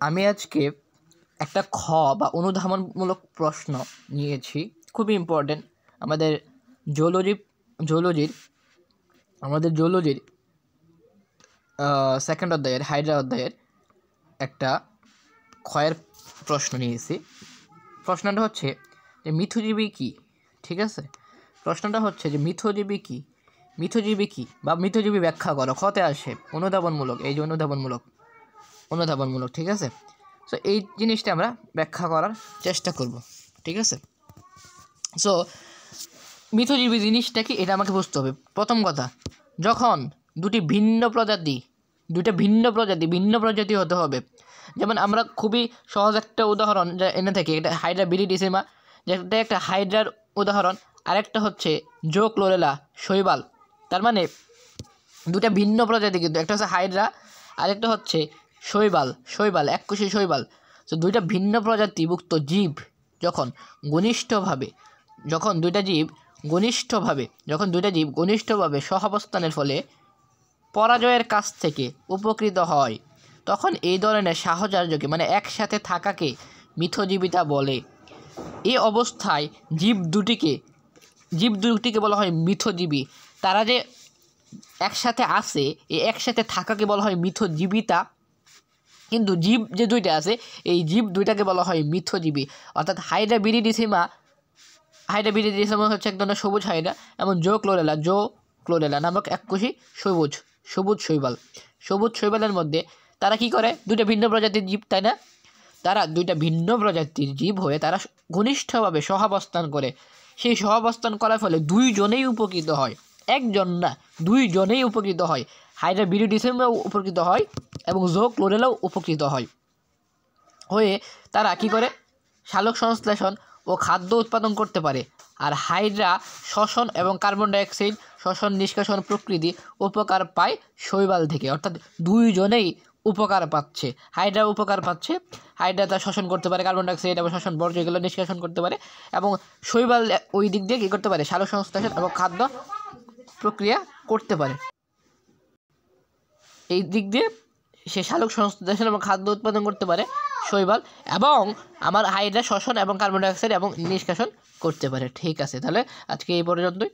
আমি আজকে একটা খ বা অনুধাবনমূলক প্রশ্ন নিয়েছি, খুবই ইম্পর্টেন্ট। আমাদের জুলজির সেকেন্ড অধ্যায়ের হাইড্রা অধ্যায়ের একটা ক্ষয়ের প্রশ্ন নিয়েছি। প্রশ্নটা হচ্ছে যে মিথজীবী কী, ঠিক আছে? প্রশ্নটা হচ্ছে যে মিথজীবী কী বা মিথজীবী ব্যাখ্যা করো। খতে আসে অনুধাবনমূলক, এই যে অনুধাবনমূলক, ঠিক আছে? সো এই জিনিসটা আমরা ব্যাখ্যা করার চেষ্টা করব, ঠিক আছে? সো মিথজীবী জিনিসটা কি, এটা আমাকে বুঝতে হবে। প্রথম কথা, যখন দুইটা ভিন্ন প্রজাতি হতে হবে। যেমন আমরা খুবই সহজ একটা উদাহরণ যা এনে থাকি, এটা হাইড্রা বিরিডিসিমা, যেটা একটা হাইড্রার উদাহরণ। আরেকটা হচ্ছে জো ক্লোরেলা শৈবাল। তার মানে দুটা ভিন্ন প্রজাতি, কিন্তু একটা হচ্ছে হাইড্রা, আরেকটা হচ্ছে শৈবাল এককোষী শৈবাল। তো দুইটা ভিন্ন প্রজাতিভুক্ত জীব যখন দুইটা জীব ঘনিষ্ঠভাবে সহাবস্থানের ফলে পরাজয়ের কাছ থেকে উপকৃত হয়, তখন এই ধরনের সাহচর্যকে মানে একসাথে থাকাকে মিথজীবিতা বলে। এই অবস্থায় জীব দুটিকে বলা হয় মিথজীবী। তারা যে একসাথে আছে, এই একসাথে থাকাকে বলা হয় মিথজীবিতা। কিন্তু জীব যে দুইটা আছে, এই জীব দুইটাকে বলা হয় মিথজীবী। অর্থাৎ হাইড্রা বিরিডিসিমা হচ্ছে এক ধরনের সবুজ হাইড্রা, এবং জো ক্লোরেলা নামক এককোষী সবুজ শৈবালের মধ্যে তারা কি করে, দুইটা ভিন্ন প্রজাতির জীব, তাই না? তারা দুইটা ভিন্ন প্রজাতির জীব হয়ে তারা ঘনিষ্ঠভাবে সহাবস্থান করে। সেই সহাবস্থান করার ফলে দুইজনেই উপকৃত হয়, একজন না, দুইজনেই উপকৃত হয়। হাইড্রা বিরিডিসিমাও উপকৃত হয় এবং জো ক্লোরেলাও উপকৃত হয়ে তারা কি করে, সালোক সংশ্লেষণ ও খাদ্য উৎপাদন করতে পারে। আর হাইড্রা শ্বসন এবং কার্বন ডাইঅক্সাইড শ্বসন নিষ্কাশন প্রকৃতি উপকার পায় শৈবাল থেকে। অর্থাৎ দুইজনেই উপকার পাচ্ছে। হাইড্রা উপকার পাচ্ছে, হাইড্রা তা শোষণ করতে পারে কার্বন ডাইঅক্সাইড এবং শ্বসন বর্জ্যগুলো নিষ্কাশন করতে পারে, এবং শৈবাল ওই দিক দিয়ে কী করতে পারে, সালোক সংশ্লেষণ এবং খাদ্য প্রক্রিয়া করতে পারে। এই দিক দিয়ে সে সালোক সংশ্লেষণ এবং খাদ্য উৎপাদন করতে পারে শৈবাল, এবং আমার হাইড্রা শ্বসন এবং কার্বন ডাইঅক্সাইড এবং নিষ্কাশন করতে পারে। ঠিক আছে, তাহলে আজকে এই পর্যন্তই।